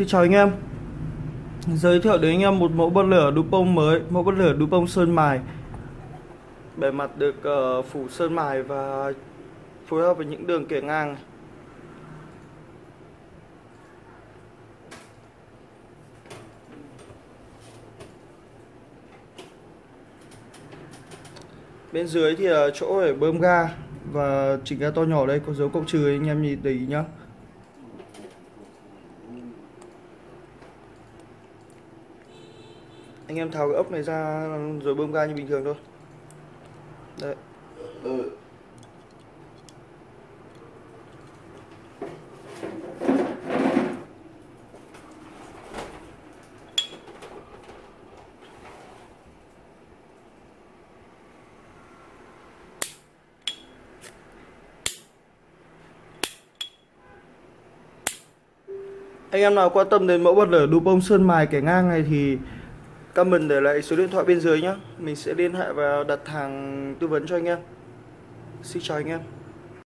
Xin chào anh em. Giới thiệu đến anh em một mẫu bật lửa đúc bông mới, mẫu bật lửa đúc bông sơn mài. Bề mặt được phủ sơn mài và phối hợp với những đường kẻ ngang. Bên dưới thì chỗ để bơm ga và chỉnh ga to nhỏ, đây có dấu cộng trừ, anh em nhìn để ý nhá. Anh em tháo cái ốc này ra rồi bơm ga như bình thường thôi. Đấy. Anh em nào quan tâm đến mẫu bật lửa đúc bông sơn mài kẻ ngang này thì comment để lại số điện thoại bên dưới nhé. Mình sẽ liên hệ và đặt hàng tư vấn cho anh em. Xin chào anh em.